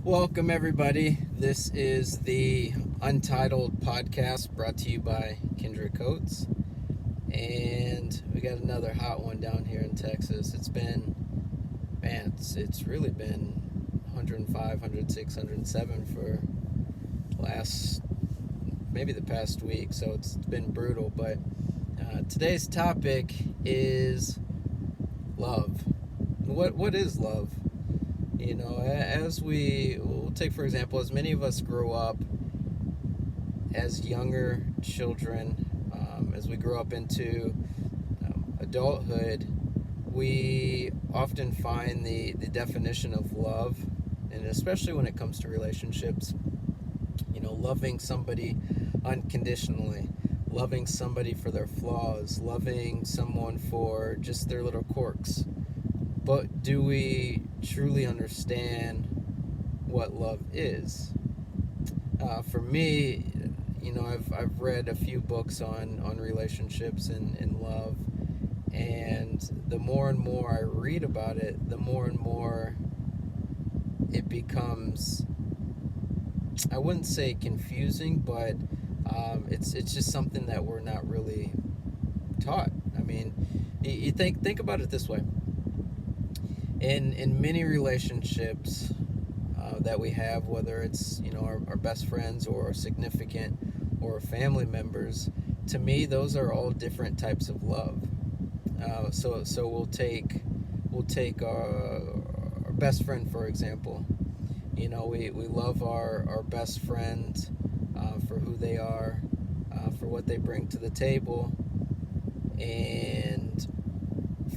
Welcome, everybody. This is the Untitled podcast brought to you by Kindred Coats. And we got another hot one down here in Texas. It's really been 105, 106, 107 for the past week. So it's been brutal. But today's topic is love. What is love? You know, as we'll take for example, as many of us grow up as younger children, as we grow up into adulthood, we often find the definition of love, and especially when it comes to relationships, loving somebody unconditionally, loving somebody for their flaws, loving someone for just their little quirks. But do we truly understand what love is? For me, I've read a few books on relationships and love, and the more and more I read about it, the more and more it becomes, I wouldn't say confusing, but it's just something that we're not really taught. I mean, you think about it this way. In many relationships that we have, whether it's our best friends or our significant or family members, to me those are all different types of love. So we'll take our best friend, for example. We love our best friend for who they are, for what they bring to the table, and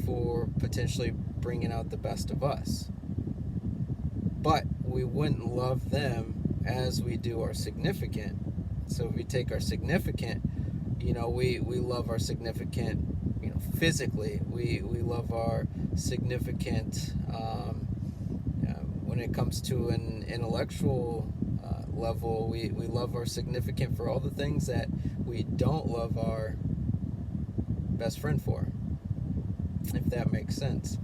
for potentially bringing out the best of us. But we wouldn't love them as we do our significant. So if we take our significant, we love our significant, physically. We love our significant when it comes to an intellectual level. We love our significant for all the things that we don't love our best friend for, if that makes sense.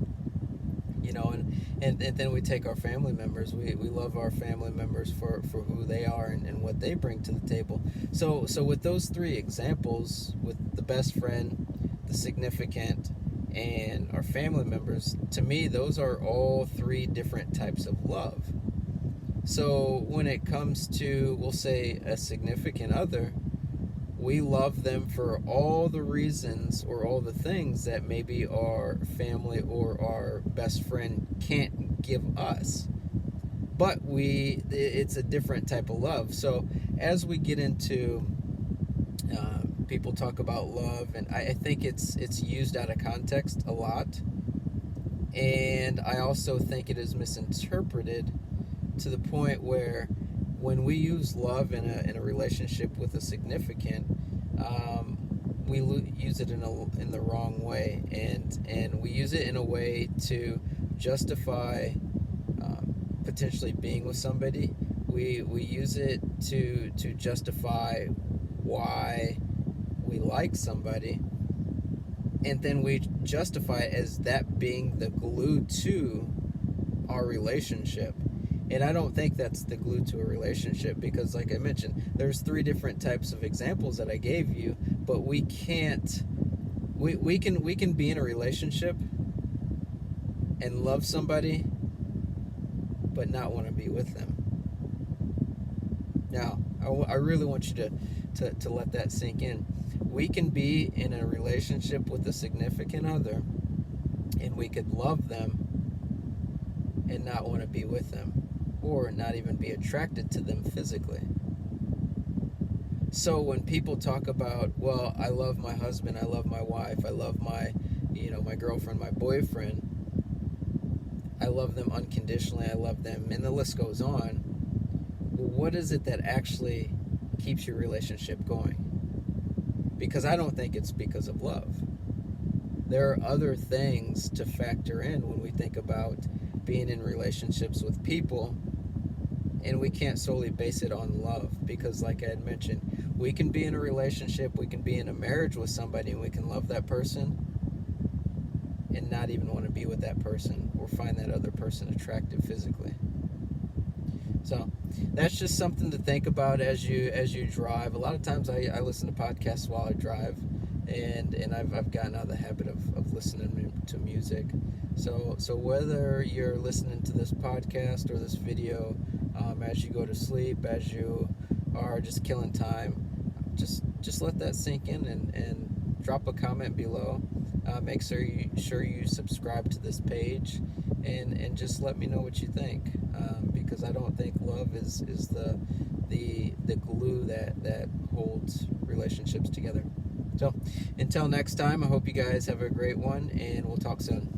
And then we take our family members. We love our family members for who they are and what they bring to the table. So with those three examples, with the best friend, the significant, and our family members, to me those are all three different types of love. So when it comes to, we'll say, a significant other, we love them for all the reasons or all the things that maybe our family or our best friend can't give us. But it's a different type of love. So as we get into, people talk about love, and I think it's used out of context a lot. And I also think it is misinterpreted to the point where when we use love in a relationship with a significant, we use it in the wrong way, and we use it in a way to justify potentially being with somebody. We use it to justify why we like somebody, and then we justify it as that being the glue to our relationship. And I don't think that's the glue to a relationship, because like I mentioned, there's three different types of examples that I gave you, but we can be in a relationship and love somebody but not want to be with them. Now, I really want you to let that sink in. We can be in a relationship with a significant other, and we could love them and not want to be with them, or not even be attracted to them physically. So when people talk about, well, I love my husband, I love my wife, I love my girlfriend, my boyfriend, I love them unconditionally, I love them, and the list goes on. Well, what is it that actually keeps your relationship going? Because I don't think it's because of love. There are other things to factor in when we think about being in relationships with people, and we can't solely base it on love, because like I had mentioned, we can be in a relationship, we can be in a marriage with somebody, and we can love that person and not even want to be with that person or find that other person attractive physically. that's just something to think about as you drive. A lot of times I listen to podcasts while I drive, and I've gotten out of the habit of listening to music. So whether you're listening to this podcast or this video, as you go to sleep, as you are just killing time, just let that sink in, and drop a comment below. Make sure you subscribe to this page, and just let me know what you think, because I don't think love is the glue that holds relationships together. So until next time, I hope you guys have a great one, and we'll talk soon.